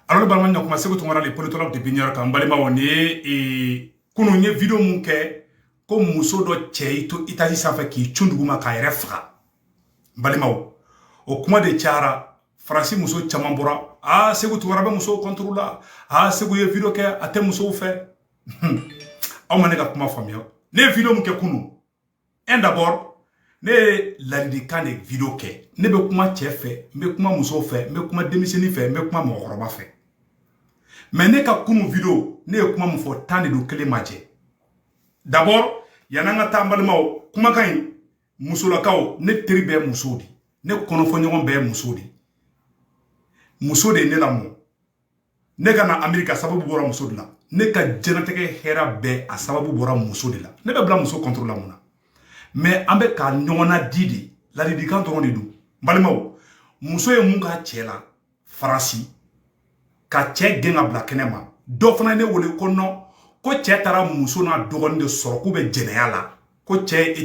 Alors le balman donc ma seko tongara les politologues de Bignor kan balima woni e kunu nye video mun ke ko muso do cheito itasi safa ki chunduguma ka yere fra balima o kuma de chara Francis muso chamambora seko tongara be muso contrôla seko ye video ke ate muso fe aw manega kuma famio ne video mun ke kunu en d'abord ne landi kan video ke ne be kuma chefe me kuma muso fe me kuma demiseni fe me kuma mokoroba fe. Mais ne ka kunu video ne ye kuma mun fɔ tan de do kelen ma jɛ. D'abord yan'an ka taa n balimaw kumakan in musolakaw ne teri bɛɛ muso de ne kɔnɔfɔ ɲɔgɔn bɛɛ muso de muso de ne lamɔ ne ka na Amerika sababu bɔra muso de la ne ka jɛnatigɛ hɛrɛ bɛɛ a sababu bɔra muso de la ne bɛ bila muso contrôle la mun na mais an bɛ ka ɲɔgɔn na di de ladilikan dɔrɔn de do n balimaw muso ye mun k'a cɛ la farasi ka cɛ gen ka bila kɛnɛ ma dɔ fana ne wele ko non ko cɛ taara muso n'a dɔgɔnin de sɔrɔ k'u bɛ jɛnɛya la ko cɛ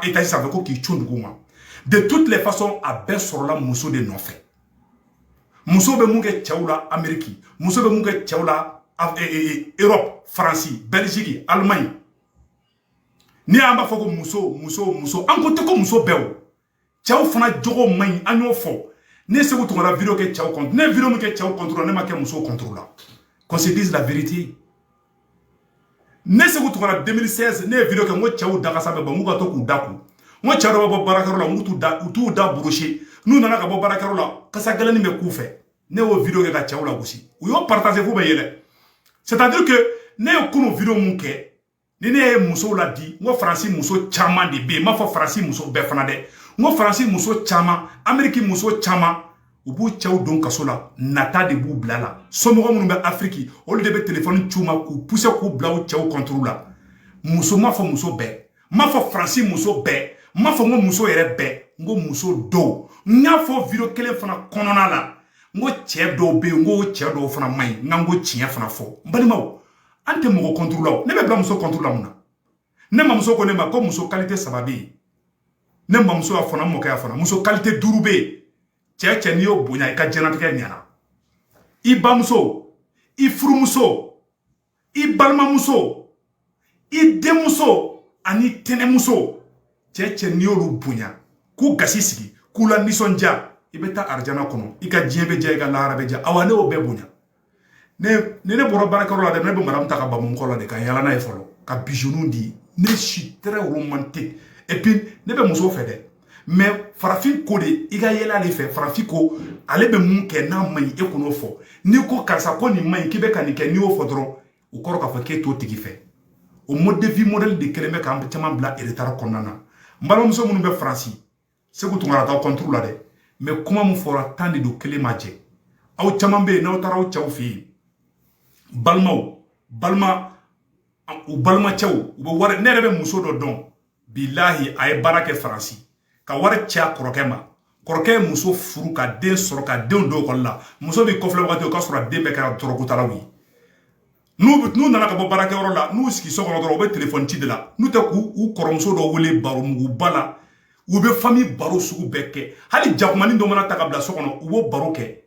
étage sanfɛ ko k'i cun dugu ma de toutes les façons a bɛɛ sɔrɔla muso de nɔfɛ muso bɛ mun kɛ cɛw la Amérique muso bɛ mun kɛ cɛw la Europe Faransi Belgique Allemagne ni an b'a fɔ ko muso an ko tɛ ko muso bɛɛ o cɛw fana jogo man ɲi an y'o fɔ ne seko tongara video ke cɛw contre ne video mun ke cɛw contre ne ma kɛ muso contre la qu'on se dise la vérité ne seko tongara 2016 ne video ke ngo cɛw dakasa bɛ bɔ mu ka to k'u daku ngo cɛw dɔ bɛ bɔ baarakɛyɔrɔ la mu t'u da brocher n'u nana ka bɔ baarakɛyɔrɔ la kasa gɛlɛnni bɛ k'u fɛ ne y'o video ke ka cɛw la gosi u y'o partager f'u bɛ yɛlɛ c'est-à-dire que ne ye kunu video mun kɛ ni ne ye muso la di ngo Fransi muso caman de bɛ yen m'a fɔ Fransi muso bɛɛ fana dɛ ngo Fransi muso caman Amérique muso caman u b'u cɛw don kaso la nata de b'u bila la somɔgɔ minnu bɛ Afrique olu de bɛ téléphone c'u ma k'u pousser k'u bila u cɛw contrôle la muso m'a fɔ muso bɛɛ m'a fɔ Fransi muso bɛɛ m'a fɔ ngo muso yɛrɛ bɛɛ ngo muso dɔw n y'a fɔ video kelen fana kɔnɔna la ngo cɛ dɔw bɛ yen ngo cɛ dɔw fana man ɲi n ka ngo tiɲɛ fana fɔ n balimaw an tɛ mɔgɔ contrôle la ne bɛ bila muso contrôle la mun na ne mamuso ko ne ma ko muso qualité saba bɛ yen ne mamuso y'a fɔ n mɔkɛ y'a fɔ muso qualité 5 bɛ yen cɛ n'i y'o bonya i ka jɛnatigɛ ɲɛna i bamuso i furumuso i balimamuso i denmuso ani tɛnɛmuso cɛ n'i y'olu bonya k'u gasi sigi k'u la nisɔndiya i bɛ taa arijana kɔnɔ i ka diɲɛ bɛ diya i ka lahara bɛ diya awa ne y'o bɛɛ bonya ne bɔra baarakɛyɔrɔ la dɛ ne bɛ madamu ta ka bamumukɔ la de ka yala n'a ye fɔlɔ ka bijounuw di ne suis très romantique et puis ne bɛ muso fɛ dɛ mais farafin ko de i ka yɛlɛ ale fɛ farafin ko ale bɛ mun kɛ n'a man ɲi e k'o fɔ n'i ko karisa ko nin man ɲi k'i bɛ ka nin kɛ n'i y'o fɔ dɔrɔn o kɔrɔ k'a fɔ k'e t'o tigi fɛ o mode de vie modèle de kelen bɛ k'an caman bila retard kɔnɔna na n balimamuso minnu bɛ Faransi seko tongara t'aw contrôle la dɛ mais kuma mun fɔra tan de do kelen ma jɛ aw caman bɛ yen n'aw taara aw cɛw fɛ yen balima cɛw u bɛ wari ne yɛrɛ bɛ muso dɔ dɔn bilahi a ye baara kɛ Faransi ka wari cɛ a kɔrɔkɛ ma kɔrɔkɛ ye muso furu ka den sɔrɔ ka denw don ekɔli la muso bɛ kɔfilɛ wagati o k'a sɔrɔ a den bɛɛ kɛra dɔrɔgutalaw ye n'u nana ka bɔ baarakɛyɔrɔ la n'u sigi so kɔnɔ dɔrɔn u bɛ téléphone ci de la n'u tɛ k'u kɔrɔmuso dɔ wele baro muguba la u bɛ famille baro sugu bɛɛ kɛ hali jakumani dɔ mana ta ka bila so kɔnɔ u b'o baro kɛ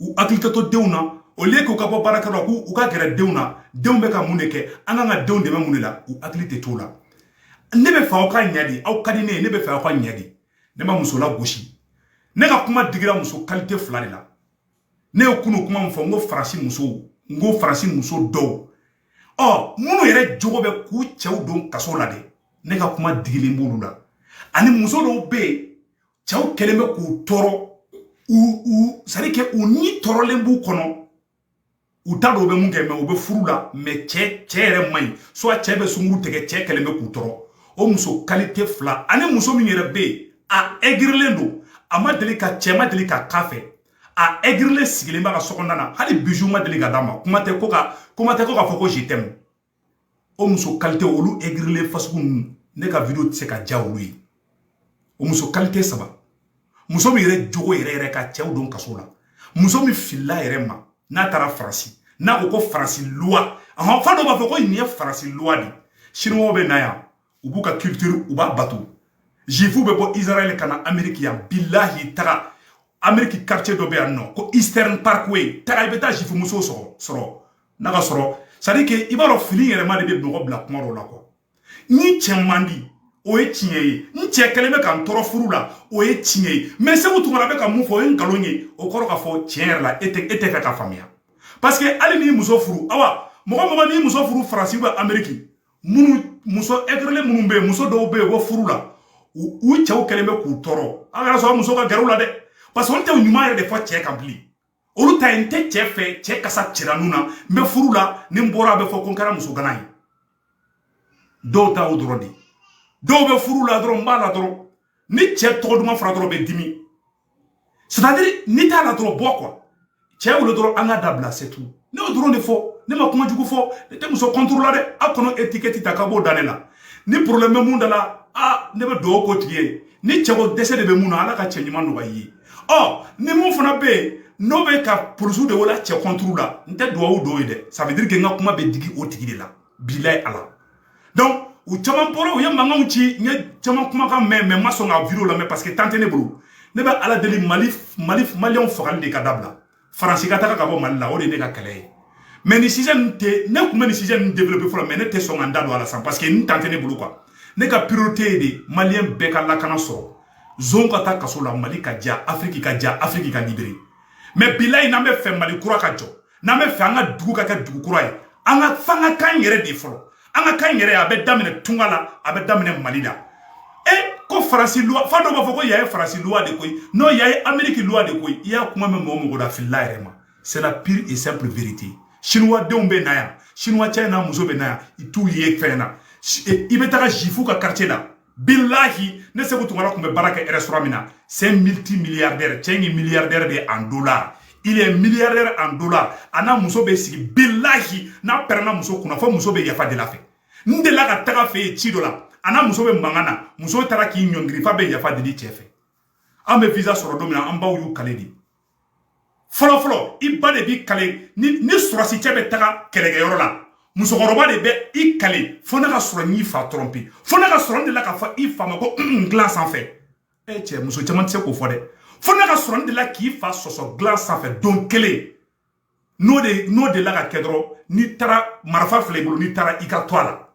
u hakili tɛ to denw na au lieu k'u ka bɔ baarakɛyɔrɔ la k'u ka gɛrɛ denw na denw bɛ ka mun de kɛ an kan ka denw dɛmɛ mun de la u hakili tɛ t'o la ne bɛ fɛ aw ka ɲɛ de aw ka di ne ye ne bɛ fɛ aw ka ɲɛ de ne ma muso la gosi ne ka kuma digira muso qualité 2 de la ne ye kunu kuma min fɔ n ko Faransi muso dɔw minnu yɛrɛ jogo bɛ k'u cɛw don kaso la dɛ ne ka kuma digilen b'olu la ani muso dɔw bɛ yen cɛw kɛlen bɛ k'u tɔɔrɔ c'est à dire que u ni tɔɔrɔlen b'u kɔnɔ u t'a dɔn u bɛ mun kɛ mais u bɛ furu la mais cɛ yɛrɛ man ɲi soit cɛ bɛ sunkuru tigɛ cɛ kɛlen bɛ k'u tɔɔrɔ o muso qualité 2 ani muso min yɛrɛ bɛ yen a aigrilen don a ma deli ka cɛ ma deli ka k'a fɛ a aigrilen sigilen b'a ka sokɔnɔna na hali bijou ma deli ka d'a ma kuma tɛ ko k'a fɔ ko je t'aime o muso qualité olu aigrilen fasugu ninnu ne ka video tɛ se ka diya olu ye o muso qualité 3 muso min yɛrɛ jogo yɛrɛ ka cɛw don kaso la muso min filila yɛrɛ ma n'a taara Faransi n'a ko ko Faransi loi fa dɔ b'a fɔ ko nin ye Faransi loi de chinois bɛ na yan u b'u ka culture u b'a bato jifu bɛ bɔ Israël ka na Amérique yan billahi taga Amérique quartier do be anno ko Eastern Parkway taga beta jifu muso soro naga soro ça dit que ibaro fili yere ma de be no bla kuma ro la ko ni chemandi o e tinyei ni chekeleme kan toro furu la o e tinyei mais c'est vous tout be ka mu fo en galonye o koro ka fo tiens la ete ka famia parce que ali ni muso furu awa mo ni muso furu France ba Amérique munu muso egrele munu be muso do be wo furu la u chaw keleme ku toro aga so muso ka garu la de parce qu'on était nyuma de fois check ampli olu ta inte chefe check kasa chiranuna me furu la ni mbora be fo konkara muso ganai do ta odrodi do be furu la dro mbala dro ni che to duma fra dro be dimi c'est-à-dire ni ta la dro bo quoi che ou le dro anga dabla c'est tout ne odro ne fo ne ma kuma jugu fo te muso contrôler de akono étiquette ta kabo danela ni problème munda la ne be do ko tiye ni che go décès de be muna ala ka che nyima no bayi oh ni mon fana be no be ka poursuivre de wala che contrôle la nte do do ide ça veut dire que nga kuma be digi o tigi de la bilay ala donc ou chama poro ya manga uchi nye chama kuma ka mais ma so nga vidéo la mais parce que tante ne bulu ne be ala deli malion foral de kadabla france ka taka ka bo mal la o de ne ka kale mais ni sixième te ne kuma ni sixième développer fo mais ne te so nga ndado ala sans parce que ni tante ne bulu quoi ne ka priorité de malien be ka la kana so zonga ta kaso la Mali ka dia Afrique ka libéré mais bilay na me fe Mali kura ka jo na me fe anga dugu ka dugu kura ye anga fanga kan yere de folo anga kan yere abe damine tungala abe damine Mali la ko France loi fa do ba foko yaye France loi de koy no yaye Amérique loi de koy ya kuma me mo da fil la rema c'est la pure et simple vérité chinois dombe na ya chinois china muzo be na ya itu ye fena ibetaka jifu ka quartier la billahi ne se ko tungara ko be baraka restaurant mina c'est multimilliardaire chengi milliardaire de en dollars il est milliardaire en dollars ana muso be sigi billahi na perna muso kuna fo muso be yafa de la fe ndela ka taga fe chi dola ana muso be mangana muso tara ki nyongri fa be yafa de di chefe ambe visa soro domina amba yu kaledi folo ibba de bi kale ni surasi chebe taga kelege yoro la musokoroba de be i kale fona ka soro ni fa tromper fona ka soro de la ka fa i fa ma ko glace en fait che muso chama tse ko fode fona ka soro de la ki fa soso glace en fait donc kele no de la ka kedro ni tara marfa flebulu ni tara i ka toala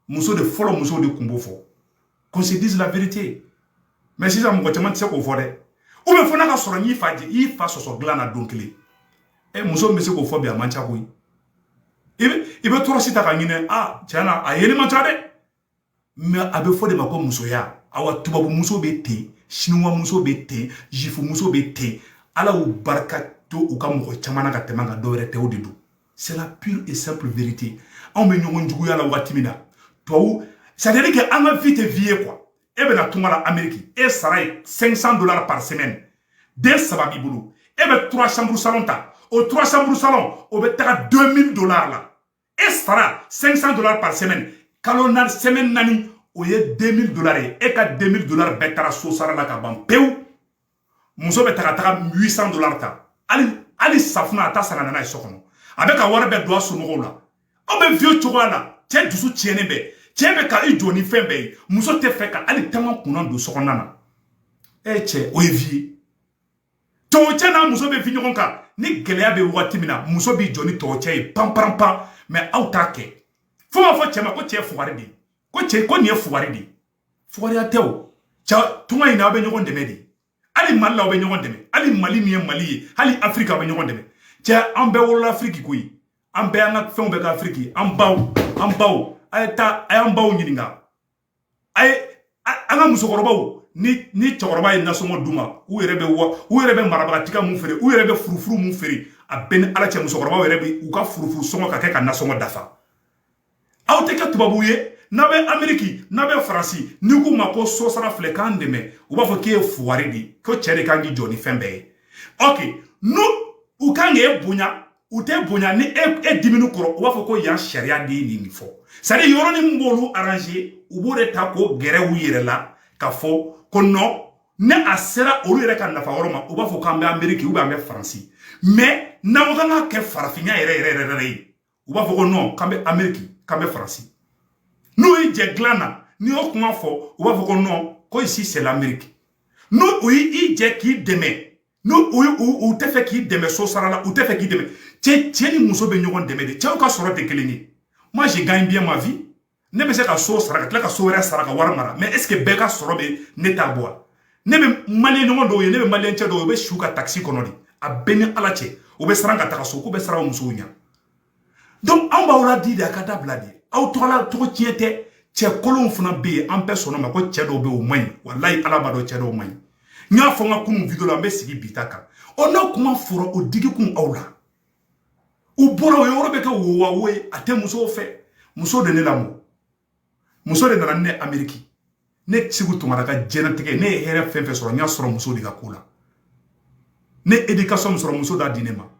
muso de folo muso de kumbo fo qu'on se dise la vérité mais si ça mo chama tse ko fode ou be fona ka soro ni fa je i fa soso glace na donc kele muso me se ko fo be amancha ko ibe toro sita ka nyine tiana ayeli mantade mais abe fo de mako muso ya awa tubabu muso be te chinois muso be te jifu muso be te ala u barka to u ka mo chamana ka temanga do rete o dedu c'est la pure et simple vérité on me nyongo njugu ya la watimina to ça veut dire que anga vite vie quoi ebe na tumala Amérique et saray $500 par semaine des sababi bulu ebe 3 chambres salon ta au 3 chambres salon au betara $2000 là et sera $500 par semaine. Kalonal semaine nani, oye $2000 et ka $2000 betara so sara la kaban peu. Muso betara taka $800 ta. Ali safuna ta sana na isokono. Avec a warbe doa sumo la. Obe vieux chokola, tie dusu tiene be. Tie be ka i joni fembe. Muso te feka ali tama kunan do sokonana. Che oye vie. To chena muso be finyoka. Ni gelea be watimina muso bi joni to che pam mais autake fo ma fo chema ko che fuwari di ko ni fuwari di fuwari ateo cha tunga ina be nyogon deme di ali malla be nyogon deme ali mali mi mali ali afrika be nyogon deme cha ambe wala afriki kuyi ambe anga fe be ka afriki ambaw ayta ayambaw nyininga ay anga musokorobaw ni chokoroba ina somo duma u yerebe maraba tika mu fere u yerebe furufuru mu fere a ben ala che musokoroba yerebe u ka furufuru songo ka ke ka na songo dafa awteka tubabuye nabe Ameriki nabe Fransi ni ku mako so sara flekande me u ba fo ke fuwari di ko chere kangi joni fembe okay no u kange bunya u te bunya ni e diminu koro u ba fo ko ya sharia di ni fo sare yoro ni mbolu arranger u bore ta ko gere u yerela ka fo ko non ne asera olu yere kan nafa woroma u ba fo kambe Ameriki u ba me Fransi mais na mo kana ke farafinya yere u ba fo ko non kambe Ameriki kambe Fransi nous y glana ni o kuma fo u ba fo ko non ko ici c'est l'Amérique nous oui i je ki deme no ou te fait qui deme so sarala ou te fait qui deme tieni muso be ɲɔgɔn deme de cɛw ka sɔrɔ tɛ kelen ye. Moi je gagne bien ma vie ne be se ka so sara ka tila ka so wɛrɛ sara ka wari mara mais est ce que bɛɛ ka sɔrɔ be ne ta bɔ ne be malien ɲɔgɔn dɔw ye ne be malien cɛ dɔw ye u be su ka taxi kɔnɔ de a bɛɛ ni ala cɛ u be siran ka taga so k'u bɛ siran musow ɲa. Donc an b'aw la di de a ka dabila de aw tɔgɔla tɔgɔ tiɲɛ tɛ cɛ kolonw fana be yen an bɛɛ sɔnna ma ko cɛ dɔw be o man ɲi walayi ala b'a dɔn cɛ dɔw man ɲi. N y'a fɔ n ka kunun video la n bɛ sigi bita kan o n'a kuma fɔra o digi kun aw la u bɔra o yɔrɔ bɛ kɛ wowawo ye a tɛ musow fɛ muso de ne lamɔ muso de nana ne Ameriki ne Seku Tunkara ka diɲɛlatigɛ ne ye hɛrɛ fɛn fɛn sɔrɔ n y'a sɔrɔ muso de ka ko la ne éducation sɔrɔ muso d'a di ne ma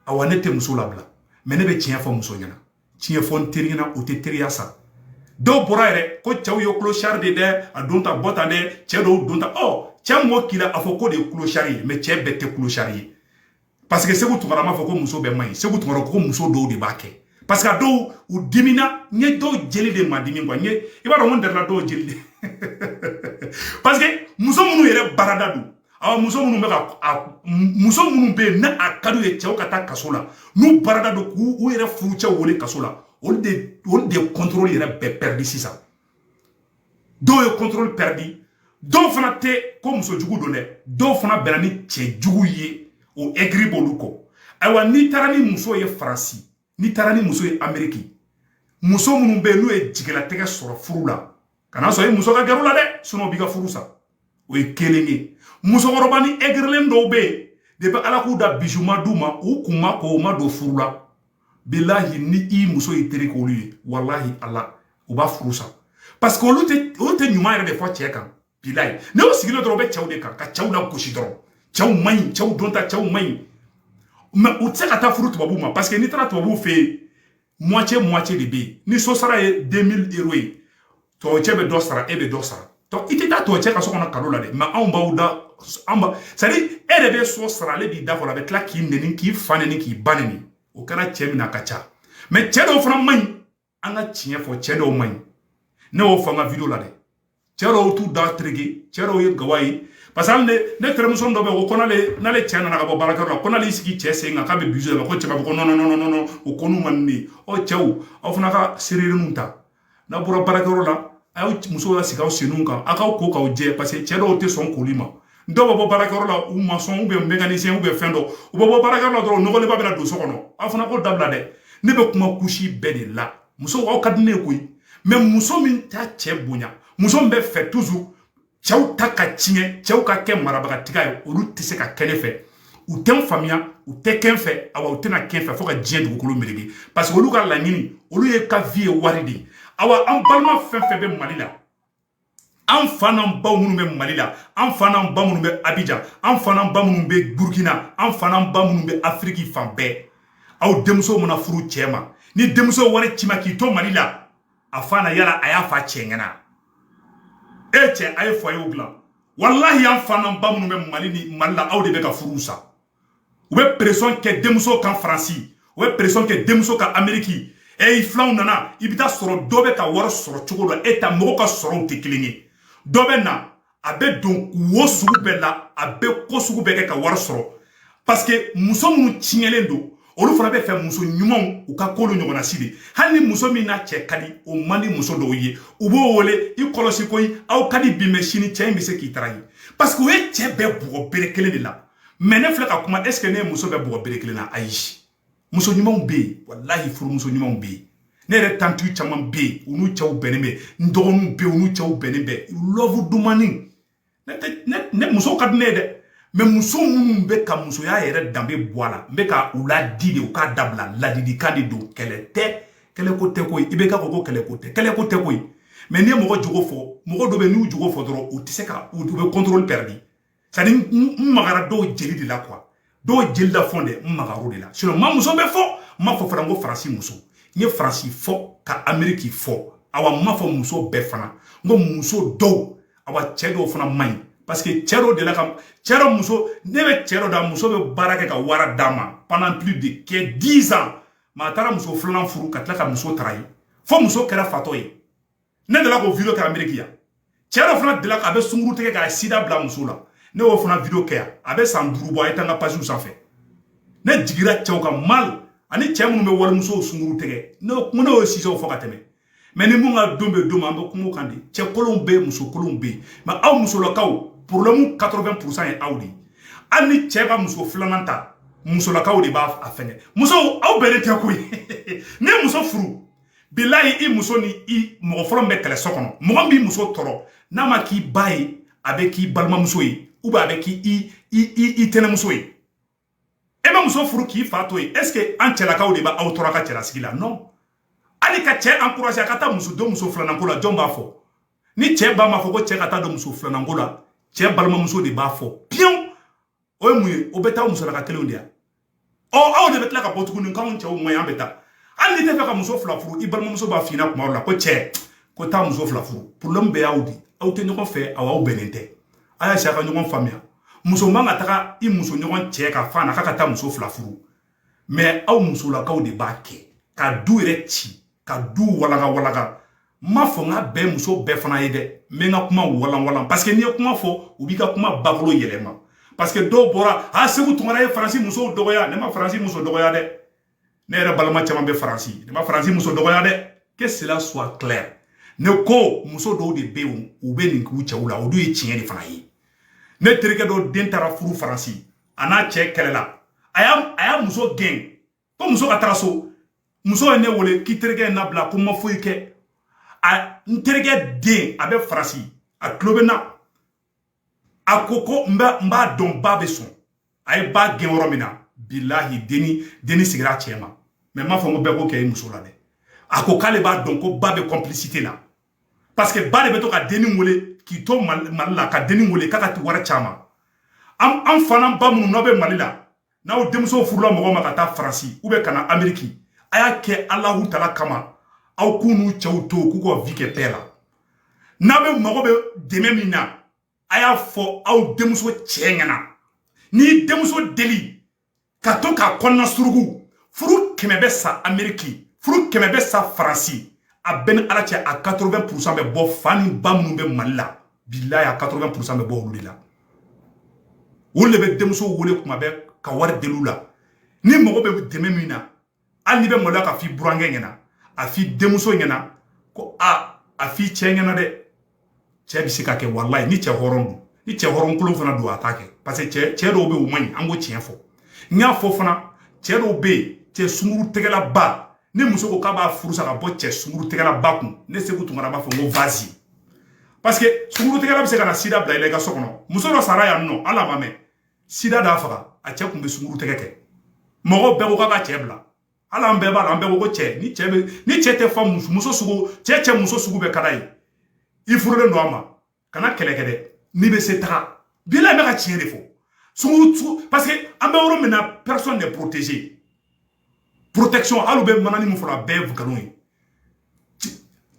awa ne tɛ muso labila mais ne bɛ tiɲɛ fɔ muso ɲɛna tiɲɛ fɔ n teri ɲɛna o tɛ teriya sa dɔw bɔra yɛrɛ ko cɛw ye clochard de dɛ a don ta bɔ tan dɛ cɛ dɔw don ta cɛ mɔgɔ k'i la a fɔ ko de ye clochard ye mais cɛ bɛɛ tɛ clochard ye parce que Seku Tunkara m'a fɔ ko muso bɛɛ man ɲi Seku Tunkara ko muso dɔw de b'a kɛ parce que a dɔw u dimina n ye dɔw jeli de ma dimi quoi i b'a dɔn ko n dɛrɛla dɔw jeli de parce que muso minnu yɛrɛ barada don awa muso minnu bɛ ka muso minnu bɛ yen ne a ka d'u ye cɛw ka taa kaso la n'u barada don k'u yɛrɛ furucɛw wele kaso la olu de contrôle yɛrɛ bɛɛ perdu sisan dɔw ye contrôle perdu dɔw fana tɛ ko muso jugu don dɛ dɔw fana bɛnna ni cɛ jugu ye o aigri b'olu kɔ ayiwa n'i taara ni muso ye Faransi n'i taara ni muso ye Ameriki muso minnu bɛ yen n'u ye jigilatigɛ sɔrɔ furu la kana sɔrɔ i muso ka gɛrɛ u la dɛ sinon b'i ka furu sa o ye kelen ye musokɔrɔba ni aigrilen dɔw bɛ yen de bɛ ala k'u da bijou ma d'u ma u kun ma ko u ma don furu la bilahi ni i muso ye teri k'olu ye walahi ala u b'a furu sa parce que olu tɛ ɲuman yɛrɛ de fɔ cɛ kan bilahi ne y'o sigilen dɔrɔn u bɛ cɛw de kan ka cɛw la gosi dɔrɔn cɛw man ɲi cɛw don ta cɛw man ɲi mais u tɛ se ka taa furu tubabuw ma parce que n'i taara tubabuw fɛ yen moitié de bɛ yen ni so sara ye 2000 € ye tubabu cɛ bɛ dɔ sara e bɛ dɔ sara donc i tɛ taa tubabu cɛ ka so kɔnɔ kado la dɛ mais anw b'aw da c'est à dire e de bɛ so sara ale b'i da fɔ la a bɛ tila k'i neni k'i fa neni k'i ba neni o kɛra cɛ min na a ka ca mais cɛ dɔw fana man ɲi an ka tiɲɛ fɔ cɛ dɔw man ɲi ne y'o fɔ n ka video la dɛ cɛ dɔw t'u da tereke cɛ dɔw ye gawa ye parce que ne terimuso dɔ bɛ yen ko n'ale cɛ nana ka bɔ baarakɛyɔrɔ la ko n'ale y'i sigi cɛ sen kan k'a bɛ bisu la ko cɛ b'a fɔ ko non o ko n'u man di cɛw aw fana ka serereninw ta n'a bɔra baarakɛyɔrɔ la a y'aw musow lasigi aw senw kan a k'aw ko k'aw jɛ parce que cɛ dɔw tɛ sɔn koli ma dɔw bɛ bɔ baarakɛyɔrɔ la u ma sɔn mécanicien fɛn dɔ u bɛ bɔ baarakɛyɔrɔ la dɔrɔn nɔgɔlenba bɛna don so kɔnɔ aw fana ko dabila dɛ ne bɛ kuma kusi bɛɛ de la musow aw ka di ne ye koyi mais muso min t'a cɛ bonya muso min bɛ fɛ toujours cɛw ta ka tiɲɛ cɛw ka kɛ marabagatiga ye olu tɛ se ka kɛ ne fɛ u tɛ n faamuya u tɛ kɛ n fɛ awa u tɛna kɛ n fɛ fo ka diɲɛ dugukolo meleke parce que olu ka laɲini olu ye ka vie ye wari de ye awa an balima fɛn fɛn bɛ Mali la an fa n'an baw minnu bɛ Mali la an fa n'an ba minnu bɛ Abidjan an fa n'an ba minnu bɛ Burkina an fa n'an ba minnu bɛ Afiriki fan bɛɛ aw denmuso mana furu cɛ ma ni denmuso wari ci ma k'i to Mali la a fa na yala a y'a fa cɛ ɲɛna e cɛ a ye foyer dilan wallahi an fa n'an ba minnu bɛ Mali la aw de bɛ ka furu sa u bɛ pression kɛ denmuso kan Faransi u bɛ pression kɛ denmuso kan Ameriki i filanw nana i bɛ taa sɔrɔ dɔ bɛ ka wari sɔrɔ cogo dɔ e ta mɔgɔw ka sɔrɔw tɛ kelen ye dɔ bɛ na a bɛ don wo sugu bɛɛ la a bɛ ko sugu bɛɛ kɛ ka wari sɔrɔ parce que muso minnu tiɲɛlen don olu fana bɛ fɛ muso ɲumanw u ka k'olu ɲɔgɔnna si de hali ni muso min n'a cɛ ka di o man di muso dɔw ye u b'o wele i kɔlɔsi koyi aw ka di bi mɛ sini cɛ in bɛ se k'i taara ye parce que o ye cɛ bɛɛ bugɔ bere kelen de la mais ne filɛ ka kuma est ce que ne ye muso bɛɛ bugɔ bere kelen na ayi muso ɲumanw bɛ yen walahi furumuso ɲumanw bɛ yen ne yɛrɛ tantiw caman bɛ yen u n'u cɛw bɛnnen bɛ n dɔgɔninw bɛ yen u n'u cɛw bɛnnen bɛ love dumani ne muso ka di ne ye dɛ mais muso minnu bɛ ka musoya yɛrɛ danbe bɔ a la n bɛ ka u ladi de u k'a dabila ladilikan de don kɛlɛ tɛ kɛlɛko tɛ koyi i bɛ ka fɔ ko kɛlɛko tɛ koyi mais n'i ye mɔgɔ jogo fɔ mɔgɔ dɔ bɛ n'u jogo fɔ dɔrɔn u tɛ se ka u bɛ contrôle perdu c'est à dire n magara dɔw jeli de la quoi dɔw jeli la fɔ dɛ n magara o de la sinon ma muso bɛ fɔ n m'a fɔ fana ko Faransi muso n ye Faransi fɔ ka Ameriki fɔ awa n m'a fɔ muso bɛɛ fana n ko muso dɔw awa cɛ dɔw fana man ɲi parce que cɛ dɔw de la ka cɛ dɔ muso ne bɛ cɛ dɔ da muso bɛ baara kɛ ka wari d'a ma pendant plus de 10 ans mais a taara muso filanan furu ka tila ka muso taara ye fo muso kɛra fatɔ ye ne delila k'o video kɛ Ameriki yan cɛ dɔ fana delila a bɛ sunkuru tigɛ k'a sida bila muso la ne y'o fana vidéo kɛ yan a bɛ san 5 bɔ a ye taa n ka page sanfɛ ne jigira cɛw ka mal ani cɛ minnu bɛ walimusow sunguru tigɛ ne y'o sisew fɔ ka tɛmɛ mais ni mun ka don bɛ don ma an bɛ kuma o kan de cɛ kolonw bɛ yen muso kolonw bɛ yen mais aw musolakaw problème 80% ye aw de ye hali ni cɛ ka muso filanan ta musolakaw de b'a fɛngɛ musow aw bɛnnen tɛ koyi ne muso furu bilayi i muso ni i mɔgɔ fɔlɔ min bɛ kɛlɛ so kɔnɔ mɔgɔ min b'i muso tɔɔrɔ n'a ma k'i ba ye a bɛ k'i balimamuso ye ou bien a bɛ k'i tɛnɛmuso ye e bɛ muso furu k'i fa to ye est ce que an cɛlakaw de b'aw tɔɔrɔ ka cɛlasigi la non hali ka cɛ encouragé a ka taa don muso filanan ko la jɔn b'a fɔ ni cɛ ba m'a fɔ ko cɛ ka taa don muso filanan ko la cɛ balimamuso de b'a fɔ piyon o ye mun ye o bɛ taa musolaka kelenw de yan aw de bɛ tila ka bɔ tuguni k'anw cɛw man ɲi an bɛ taa hali n'i tɛ fɛ ka muso fila furu i balimamuso b'a f'i ɲɛna tuma dɔ la ko cɛ ko taa muso fila furu problème bɛ y'aw de aw tɛ ɲɔgɔn fɛ aw bɛnnen tɛ a y'a ka ɲɔgɔn faamuya muso man ka taga i muso ɲɔgɔn cɛ ka fan na k'a ka taa muso fila furu mais aw musolakaw de b'a kɛ ka du yɛrɛ ci ka du walaga walaga m'a fɔ n ka bɛɛ muso bɛɛ fana ye dɛ n bɛ n ka kuma walan walan parce que n'i ye kuma fɔ u b'i ka kuma bakolo yɛlɛma parce que dɔw bɔra Segu Tunkara ye Faransi musow dɔgɔya ne ma Faransi muso dɔgɔya dɛ ne yɛrɛ balima caman bɛ Faransi ne ma Faransi muso dɔgɔya dɛ que cela soit clair ne ko muso dɔw de bɛ yen u bɛ nin k'u cɛw la o dun ye tiɲɛ de fana ye ne terikɛ dɔ den taara furu Faransi a n'a cɛ kɛlɛla a y'a muso gɛn ko muso ka taga so muso ye ne wele k'i terikɛ ye nabila ko n ma foyi kɛ n terikɛ den a bɛ Faransi a tulo bɛ n na a ko n b'a dɔn ba bɛ sɔn a ye ba gɛn yɔrɔ min na bilahi deni sigira cɛ ma mais n m'a fɔ n ko bɛɛ ko kɛ i muso la dɛ a ko k'ale b'a dɔn ko ba bɛ complicité la parce que ba de bɛ to ka deni wele k'i to Mali la ka deni wele k'a ka wari caman an fana ba minnu n'aw bɛ Mali la n'aw denmuso furula mɔgɔ ma ka taa Faransi ou bien ka na Amérique a y'a kɛ Alahu Taala kama aw k'u n'u cɛw to k'u ka vie kɛ paix la n'a bɛ mago bɛ dɛmɛ min na a y'a fɔ aw denmuso cɛ ɲɛna n'i denmuso deli ka to k'a kɔnɔna surugu furu 100 bɛ sa Amérique furu 100 bɛ sa Faransi a bɛɛ ni Ala cɛ a 80% bɛ bɔ fa ni ba minnu bɛ Mali la bilahi a 80% bɛ bɔ olu de la olu de bɛ denmuso wele kuma bɛɛ ka wari deli u la ni mago bɛ dɛmɛ min na hali n'i bɛ maloya ka f'i burankɛ ɲɛna a f'i denmuso ɲɛna ko a f'i cɛ ɲɛna dɛ cɛ bɛ se ka kɛ walayi ni cɛ hɔrɔn don ni cɛ hɔrɔn kolon fana don a t'a kɛ parce que cɛ dɔw bɛ yen u man ɲi an ko tiɲɛ fɔ n y'a fɔ fana cɛ dɔw bɛ yen cɛ sunguru tɛgɛla ba ni muso ko k'a b'a furu sa ka bɔ cɛ sunguru tɛgɛla ba kun ne Segu Tunkara b'a fɔ n ko vas-y parce que sunguru tɛgɛla bɛ se ka na sida bila i la i ka so kɔnɔ muso dɔ sara yan nɔ ala ma mɛn sida d'a faga a cɛ kun bɛ sunguru tɛgɛ kɛ mɔgɔw bɛɛ ko k'a ka cɛ bila ala an bɛɛ b'a la an bɛɛ ko ko cɛ ni cɛ tɛ fa muso sugu cɛ muso sugu bɛɛ ka d'a ye i furulen don a ma kana kɛlɛ kɛ dɛ n'i bɛ se taga bilahi n bɛ ka tiɲɛ de fɔ sunguru parce que an bɛ yɔrɔ min na personne n'est protégé protection hali bɛ manani min fɔra a bɛɛ ye nkalon ye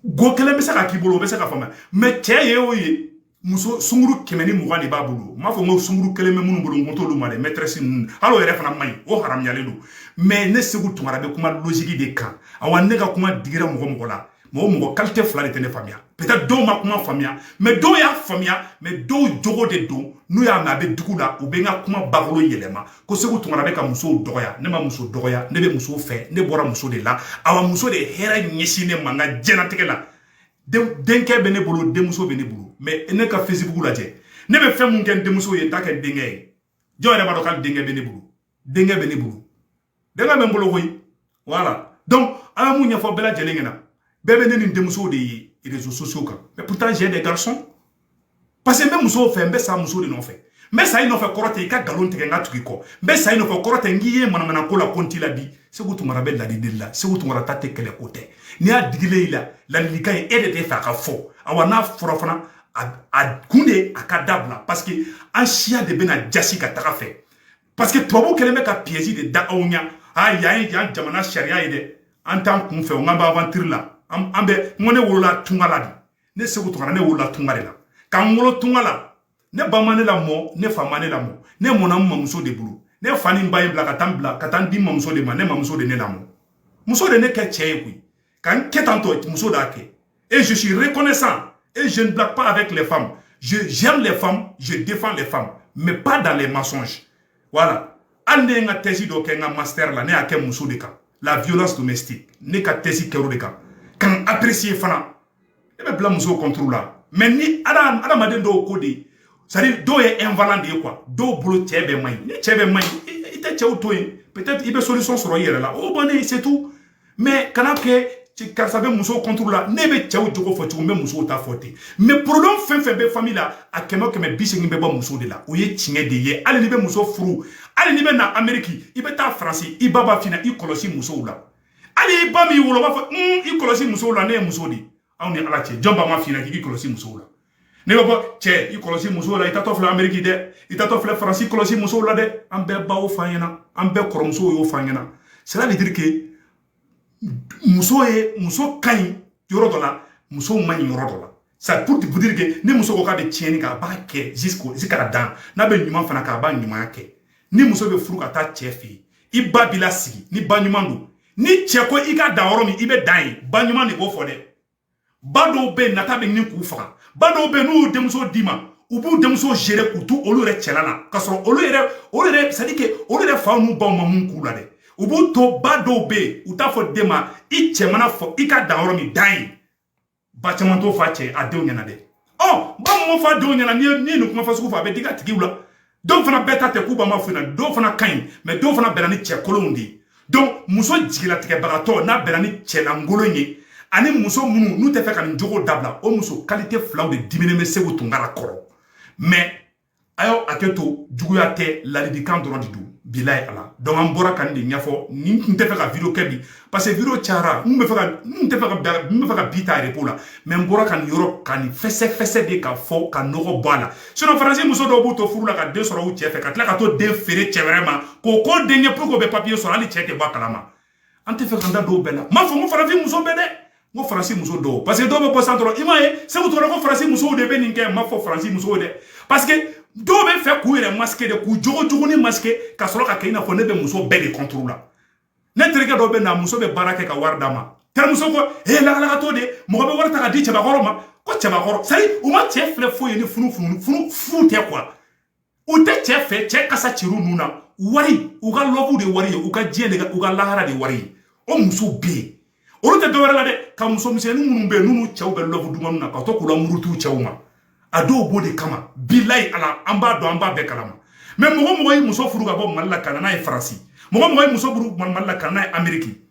go kelen bɛ se ka k'i bolo o bɛ se ka faamuya mais cɛ ye o ye muso sunguru 120 de b'a bolo n m'a fɔ n ko sunguru kelen bɛ minnu bolo n ko t'olu ma dɛ maîtresse ninnu hali o yɛrɛ fana man ɲi o haramuyalen don mais ne Segu Tunkara bɛ kuma logique de kan awa ne ka kuma digira mɔgɔ la mɔgɔ qualité fila de tɛ ne faamuya peut-être dɔw ma kuma faamuya mais dɔw y'a faamuya mais dɔw jogo de don n'u y'a mɛn a bɛ dugu la u bɛ n ka kuma bakolo yɛlɛma ko Segu Tunkara bɛ ka musow dɔgɔya ne ma muso dɔgɔya ne bɛ muso fɛ ne bɔra muso de la awa muso de hɛrɛ ɲɛsin ne ma n ka diɲɛlatigɛ la denkɛ bɛ ne bolo denmuso bɛ ne bolo mais ne ka Facebook lajɛ ne bɛ fɛn mun kɛ n denmuso ye n t'a kɛ denkɛ ye jɔn yɛrɛ b'a dɔn k'ale denkɛ bɛ ne bolo denkɛ bɛ ne bolo denkɛ bɛ n bolo koyi voilà donc an bɛ mun ɲɛfɔ bɛɛ lajɛlen ɲɛna bɛɛ bɛ ne ni denmuso de ye réseaux sociaux kan mais pourtant j'ai des garçons parce que n bɛ musow fɛ n bɛ sa muso de nɔfɛ n bɛ sa i nɔfɛ kɔrɔ tɛ i ka nkalon tigɛ n ka tugu i kɔ n bɛ sa i nɔfɛ kɔrɔ tɛ n k'i ye manamana ko la ko n t'i la bi Segu Tunkara bɛ ladili la Segu Tunkara ta tɛ kɛlɛ ko tɛ n'i y'a digilen i la ladilikan ye e de tɛ fɛ a ka fɔ awa n'a fɔra fana a kun de a ka dabila parce que an siya de bɛna jasi ka taga fɛ parce que tubabu kɛlen bɛ ka piège de da aw ɲa yan ye yan jamana sariya ye dɛ an t'an kun fɛ o n'an bɛ aventure la an bɛ n ko ne wolola tunga la de ne Segu Tunkara ne wolola tunga de la k'an wolo tunga la ne ba ma ne lamɔ ne fa ma ne lamɔ ne mɔnna n mamuso de bolo ne fa ni n ba ye bila ka taa n di mamuso de ma ne mamuso de ne lamɔ muso de ne kɛ cɛ ye koyi ka n kɛ tantɔ muso d'a kɛ et je suis reconnaissant et je ne blague pas avec les femmes j'aime les femmes, je défends les femmes, mais pas dans les mensonges. Voilà. Ande nga thèse do ke nga master la ne ake muso de kan. La violence domestique. Ne ka thèse kero de kan. Kan apprécier fana. E be bla muso contrôle là. Mais ni ada maden do ko de. C'est-à-dire do est invalide quoi. Do bolo tchebe may. Ni tchebe may. Ite tcheu toy. Peut-être il be solution sur hier là. Oh bonne c'est tout. Mais quand que tu savais muso contrôle là, ne be tcheu jogo fo tu me muso ta faute. Mais problème fin be famille là a kemo que me bisengi be ba muso de là. O ye tchingé de ye. Ale ni be muso furu. Ale ni be na Amérique, il be ta France, il baba fina i kolosi muso là. Ale ba mi wolo ba fo i kolosi muso là ne muso di. On est à la tche. Jomba ma fina ki kolosi muso là. Ne ba tche i kolosi muso là, ita to fla Amérique de, ita to fla France i kolosi muso là de. An be ba o fanyana, an be koromso yo fanyana. Cela veut dire que muso kain yoro dola, muso mani yoro dola. Ça pour te dire que ne muso ko ka be tieni ka ba ke jusqu'à dan. Na be nyuma fana ka ba nyuma ke. Ni muso be furu ka ta chefi. I ba bila sigi, ni ba nyuma ndu. Ni cheko i ka da oro mi i be dan, ba nyuma ni go fo de. Ba do be nata be ni ku fa. Ba do be no demso dima. Ubu demso gere ku tu olu re chelana. Ka so olu re ça dit que olu re fa nu ba mamun ku la de. Ubu to ba do be uta fo dema i chemana fo i ka da oro mi dan. Ba chamanto fa che ade onyana de. Oh, ba mo fa de onyana ni no kuma fa su fa be diga tigi wula. Donc fana beta te kuba ma fina do fana kain mais do fana berani che kolondi. Donc muso jigila tike bagato na berani che la ngolo nye ani muso munu nu te fe kan jogo dabla o muso qualité flaw de diminuer me sego tungara koro. Mais ayo aketo juguya te la lidikan doron di du bilay ala. Donc an bora kan de nyafo ni te fe ka video kebi parce que video chara me te fe ka bita repola mais bora kan yoro kan fesse de ka fo kan no bala. Sinon français muso do buto furu la ka de soro u chefe ka tla ka to de fere chevrema ko denye pour ko be papier so ali chete ba kalama. An te fe kan da do bela. Ma fo mo français muso be de. Mo français muso do parce que do be posantro imaye se vous toro ko français muso de be ninke ma fo français muso de parce que do be fe ku ere masque de ku jogo ni masque ka soro ka kaina fo ne be muso be de contrôle la. Ne tereke do be na muso be barake ka wardama. Tere muso ko la to de mo be warta ka di cheba goroma ko cheba goro sai o ma chef le fo ye ni funu te quoi. O te chef che kasa chiru nuna wari u ga lobu de wari u ga jende u ga lahara de wari o muso be. Olu te dɔwɛrɛ la dɛ ka muso misɛnnin minnu bɛ n'u cɛw bɛ lɔbu dumuni na ka to k'u la murutu cɛw ma a dɔw b'o de kama bilayi ala an b'a dɔn an b'a bɛɛ kalama mais mɔgɔ ye muso furu ka bɔ Mali la ka na n'a ye Faransi mɔgɔ ye muso furu Mali la ka na n'a ye Amérique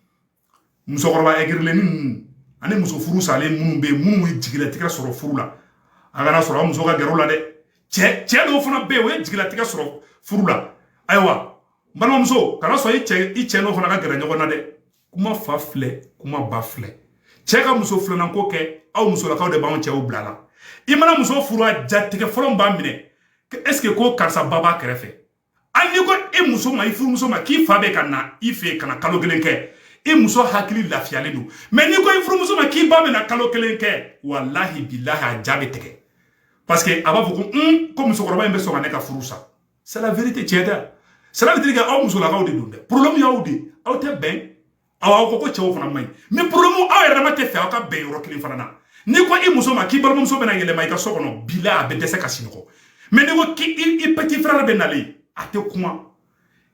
musokɔrɔba ɛgirilenni ninnu ani muso furu salen minnu bɛ yen minnu ye jigilatigɛ sɔrɔ furu la a kana sɔrɔ a muso ka gɛrɛ u la dɛ cɛ dɔw fana bɛ yen o ye jigilatigɛ sɔrɔ furu la ayiwa n balimamuso kana sɔn i cɛ n'o fana ka gɛrɛ ɲɔgɔn na dɛ. Kuma fa filɛ kuma ba filɛ cɛ ka muso filanan ko kɛ aw musolakaw de b'anw cɛw bila la i mana muso furu a jatigɛ fɔlɔ b'a minɛ est-ce que ko karisa ba b'a kɛrɛfɛ hali ni ko e muso ma i furu muso ma k'i fa bɛ ka na i fɛ ka na kalo kelen kɛ e muso hakili lafiyalen don mais ni ko i furu muso ma k'i ba bɛ na kalo kelen kɛ walahi bilahi a ja bɛ tigɛ parce que a b'a fɔ ko musokɔrɔba in bɛ sɔn ka ne ka furu sa c'est la vérité tiɲɛ tɛ cela veut dire que aw musolakaw de don dɛ problème y'aw de aw tɛ bɛn aw ko cɛw fana man ɲi mais problème aw yɛrɛ ma tɛ fɛ aw ka bɛn yɔrɔ kelen fana na ni ko i muso ma k'i balimamuso bɛna yɛlɛma i ka so kɔnɔ bila a bɛ dɛsɛ ka sinɔgɔ mais ni ko k'i petit frère bɛ nalen a tɛ kuma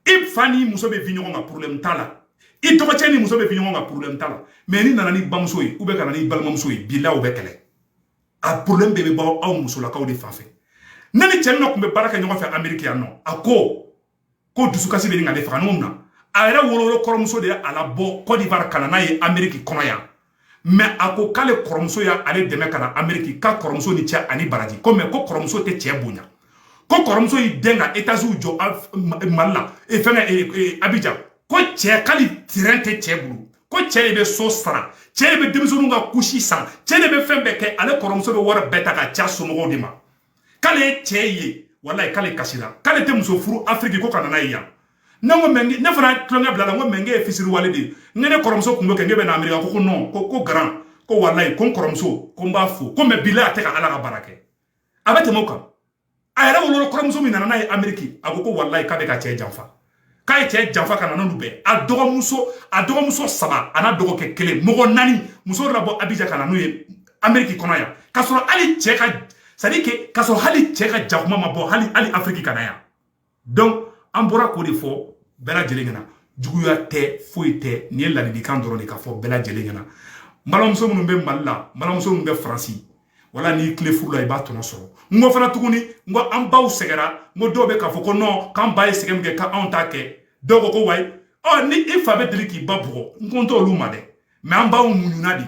i fa ni muso bɛ vi ɲɔgɔn kan problème t'a la i dɔgɔcɛ ni muso bɛ vi ɲɔgɔn kan problème t'a la mais ni nana ni bamuso ye ou bien ka na ni balimamuso ye bila o bɛ kɛlɛ a problème bɛɛ bɛ bɔ aw musolakaw de fan fɛ ne ni cɛ dɔ tun bɛ baara kɛ ɲɔgɔn fɛ Amérique yan nɔ a ko dusukasi bɛ nin ka ne faga n'o na a yɛrɛ wolo kɔrɔmuso de ye a labɔ Côte d'Ivoire ka na n'a ye Amérique kɔnɔ yan mais a ko k'ale kɔrɔmuso y'ale dɛmɛ ka na Amérique k'a kɔrɔmuso ni cɛ ani baraji ko mais ko kɔrɔmuso tɛ cɛ bonya ko kɔrɔmuso y'i den ka États-Unis jɔ Mali la Abidjan ko cɛ k'ale terrain tɛ cɛ bolo ko cɛ de bɛ so sara cɛ de bɛ denmisɛnninw ka couche san cɛ de bɛ fɛn bɛɛ kɛ ale kɔrɔmuso bɛ wari bɛɛ ta ka ca somɔgɔw de ma k'ale ye cɛ ye walayi k'ale kasira k'ale tɛ muso furu Afrique ko ka na n'a ye yan ne ko ne fana tulonkɛ bila la ko mɛ ye fisiri wale de ne kɔrɔmuso kun bɛ kɛ ne bɛ na Amérique ko non ko garan ko walayi ko n kɔrɔmuso ko n b'a fo ko mɛ bila a tɛ ka ala ka baara kɛ a bɛ tɛmɛ o kan a yɛrɛ wolo kɔrɔmuso min nana n'a ye Amérique a ko walayi k'a bɛ ka cɛ janfa k'a ye cɛ janfa ka na n'olu bɛɛ a dɔgɔmuso 3 a n'a dɔgɔkɛ 1 mɔgɔ 4 muso labɔ Abidjan ka na n'u ye Amérique kɔnɔ yan k'a sɔrɔ hali cɛ ka c'est-à-dire que kaso hali cheka jakuma mabo hali Afrique kanaya donc ambora ko de fo bela jelengana juguya te foite ni la di kan doro ni ka fo bela jelengana malamso munun be malla malamso munun be franci wala ni clé furu la iba tono so ngo fana tuguni ngo ambaw segera ngo dobe ka fo ko non kan baye segem ke ka on ta ke dogo ko way oh ni ifa be deli ki babugo ngonto lu made mais ambaw munyuna di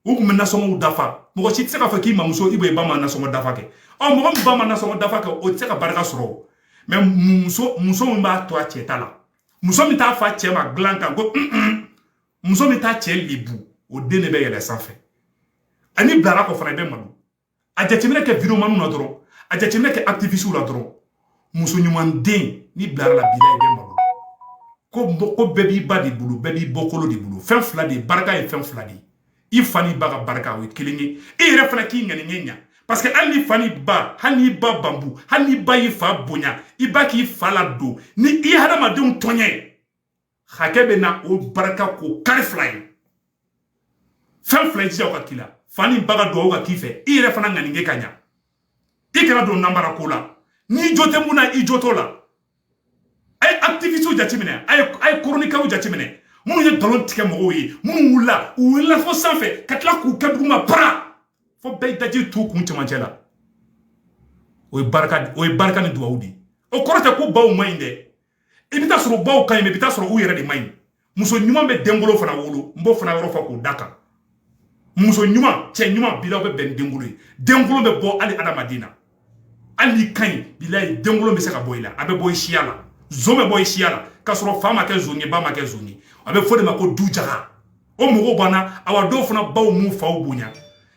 ou comme na songo dafa mo ci tsaka fa ki mamuso ibo ba ma na songo dafa ke oh mo ba ma na songo dafa ke o tsaka baraka soro mais muso mba to a chetala muso mi ta fa chema blanca go muso mi ta che libu o dene be yele sanfé ani blara ko fana be manu a jatimine ke video manu na doro a jatimine ke activiste la doro muso nyuman den ni blara la bila be manu ko bebi ba di bulu bebi bokolo di bulu fen fla di baraka e fen fla di i fani baga baraka o kilingi e refna ki ngani ngenya parce que ali fani ba hani ba bambu hani ba yi fa bonya i ba ki fa la do ni i hadama de tonye hakebe na o baraka ko karfly fen fla ji o kila fani baga do o ka kife i refna ngani nge kanya i kana do nambara ko la ni jote muna i jotola ay activiste jatimine ay chronique jatimine munu ye galon tike mo yi munu wula fo sanfé katla ku kaduma para fo be daji tu ku ntimanjela o barka ni duwaudi o korata ko baw mayinde e bita soro baw kan me bita soro u yere de mayin muso nyuma be dengolo fana wolo mbo fana woro fa ko daka muso nyuma che nyuma bila be ben dengolo be bo ali adamadina ali kan bila dengolo be se ka boyla abe boy shiala zome boy shiala kasoro fama ke zoni ba ma ke zoni abe fode mako dujaga o mogo bana awa do fana baw mu faw bunya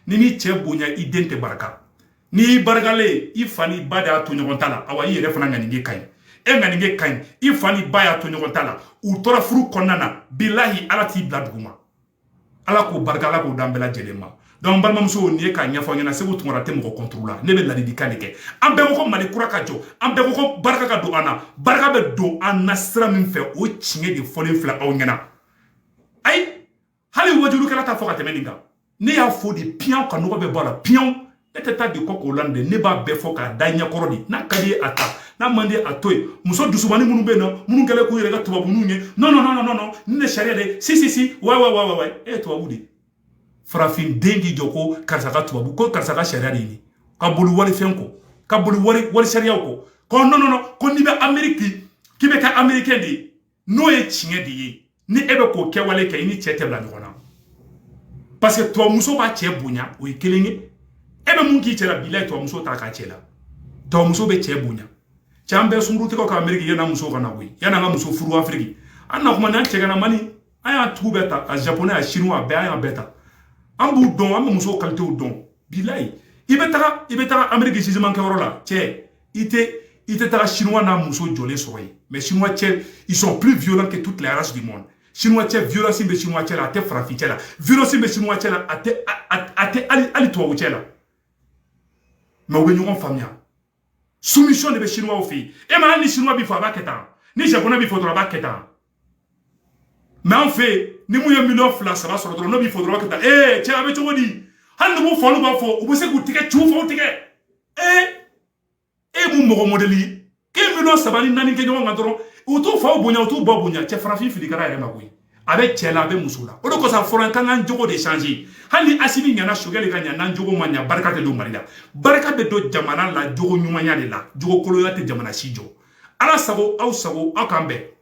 ni che bunya idente baraka ni baragale i fani bada to nyogon tala awa yere fana ngani nge kay e ngani nge kay i fani baya to nyogon tala u tora furu konana billahi alati bladguma ala ko baragala ko dambela jelema donc balma muso ni ka nyafo nyana se wutu ngora temo ko contrôla ne be la didikale ke ambe ko mali kura ka jo ambe ko baraka ka do ana baraka be do anasra min fe o chinge de folin fla aw nyana ay hali wajulu kala ta foka temeninga ne ya fo di pion ka no be bala pion eteta de koko lande ne ba be foka danya korodi na kadi ata na mande atoy muso dusubani munu be no munu gele ko yere ga tubabu nunye non ne sharia de si wa e tubabu di farafin dengi joko karsaka tubabu ko karsaka sharia ni ka bolu wali fenko ka bolu wali sharia ko non ko ni be ameriki ki be ka américain di no e chinge di ni ebe ko ke wale ke ni chete bla ngona parce que toi muso ba che bunya o ikelenge ebe mun ki chela bilay toi muso ta ka chela toi muso be che bunya chambe sumruti ko ka ameriki yana muso kana wi yana nga muso furu afriki anna ko man che kana mani aya tubeta a japonais a chinois be aya beta ambu don am muso qualité ou don bilay ibetara amerique jugement ke worola che ite tara chinois na muso jolé soyi mais chinois che ils sont plus violents que toutes les races du monde chinois che violence be chinois che la te frafi che la violence be chinois che la ate ali to che la mais we nyon famia soumission de be chinois au fi e ma ni chinois bi fa ba keta ni japonais bi fa ba keta mais en fait ni mu ye million fla sara soro dro no bi fodro ka eh che abe chogodi han no fo no ba fo u se ku tike chu fo tike mu mogo modeli ke million sabani nani ke nyon ngadro u to fo bonya u to bo bonya che frafi fili kara ere magui abe chela abe musula o do ko sa foran kan an jogo de changer hani asimi nyana shogele kan nyana jogo manya baraka te do marida baraka be do jamana la jogo nyuma nya de la jogo kolo ya te jamana sijo ala sago au sago akambe